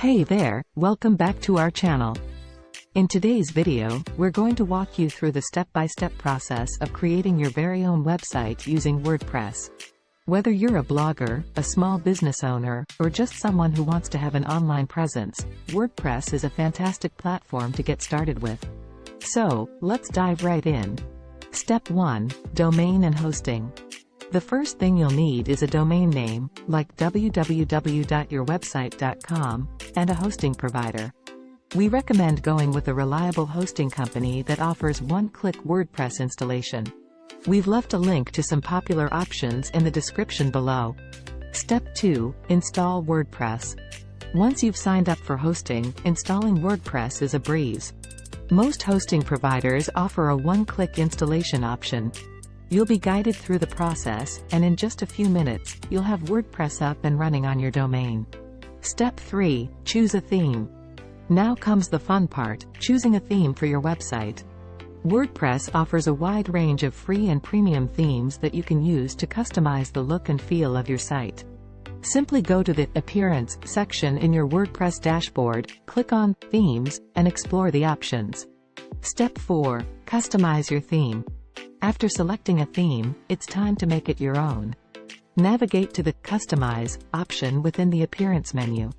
Hey there, welcome back to our channel. In today's video, we're going to walk you through the step-by-step process of creating your very own website using WordPress. Whether you're a blogger, a small business owner, or just someone who wants to have an online presence, WordPress is a fantastic platform to get started with. So, let's dive right in. Step 1. Domain and hosting. The first thing you'll need is a domain name, like www.yourwebsite.com, and a hosting provider. We recommend going with a reliable hosting company that offers one-click WordPress installation. We've left a link to some popular options in the description below. Step 2. Install WordPress. Once you've signed up for hosting, installing WordPress is a breeze. Most hosting providers offer a one-click installation option. You'll be guided through the process, and in just a few minutes, you'll have WordPress up and running on your domain. Step 3. Choose a theme. Now comes the fun part, choosing a theme for your website. WordPress offers a wide range of free and premium themes that you can use to customize the look and feel of your site. Simply go to the Appearance section in your WordPress dashboard, click on Themes, and explore the options. Step 4. Customize your theme. After selecting a theme, it's time to make it your own. Navigate to the Customize option within the Appearance menu.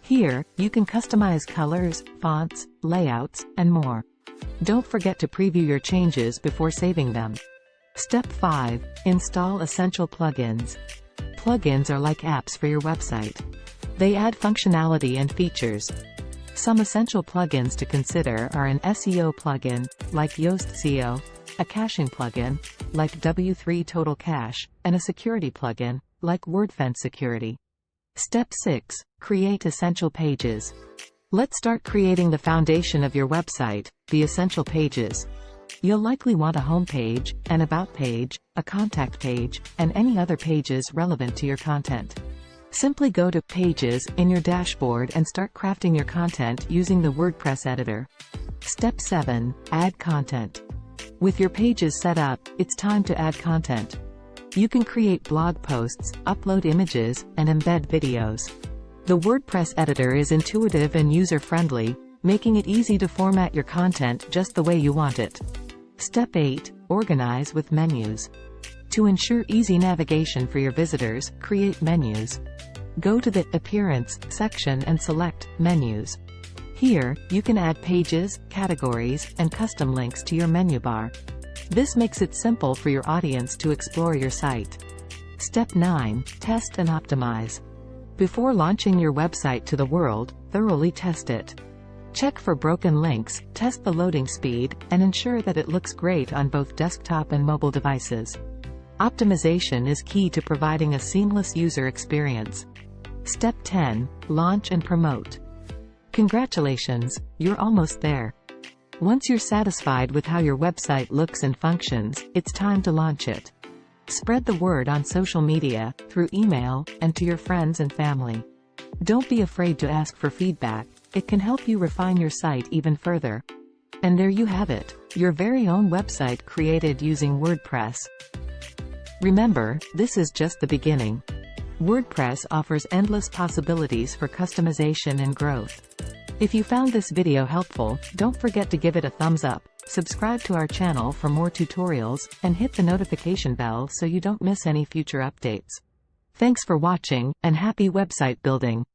Here, you can customize colors, fonts, layouts, and more. Don't forget to preview your changes before saving them. Step 5. Install essential plugins. Plugins are like apps for your website. They add functionality and features. Some essential plugins to consider are an SEO plugin, like Yoast SEO, a caching plugin, like W3 Total Cache, and a security plugin, like WordFence Security. Step 6. Create essential pages. Let's start creating the foundation of your website, the essential pages. You'll likely want a home page, an about page, a contact page, and any other pages relevant to your content. Simply go to Pages in your dashboard and start crafting your content using the WordPress editor. Step 7. Add content. With your pages set up, it's time to add content. You can create blog posts, upload images, and embed videos. The WordPress editor is intuitive and user-friendly, making it easy to format your content just the way you want it. Step 8. Organize with menus. To ensure easy navigation for your visitors, create menus. Go to the Appearance section and select Menus. Here, you can add pages, categories, and custom links to your menu bar. This makes it simple for your audience to explore your site. Step 9. Test and optimize. Before launching your website to the world, thoroughly test it. Check for broken links, test the loading speed, and ensure that it looks great on both desktop and mobile devices. Optimization is key to providing a seamless user experience. Step 10. Launch and promote. Congratulations, you're almost there. Once you're satisfied with how your website looks and functions, it's time to launch it. Spread the word on social media, through email, and to your friends and family. Don't be afraid to ask for feedback. It can help you refine your site even further. And there you have it, your very own website created using WordPress. Remember, this is just the beginning. WordPress offers endless possibilities for customization and growth. If you found this video helpful, don't forget to give it a thumbs up, subscribe to our channel for more tutorials, and hit the notification bell so you don't miss any future updates. Thanks for watching, and happy website building!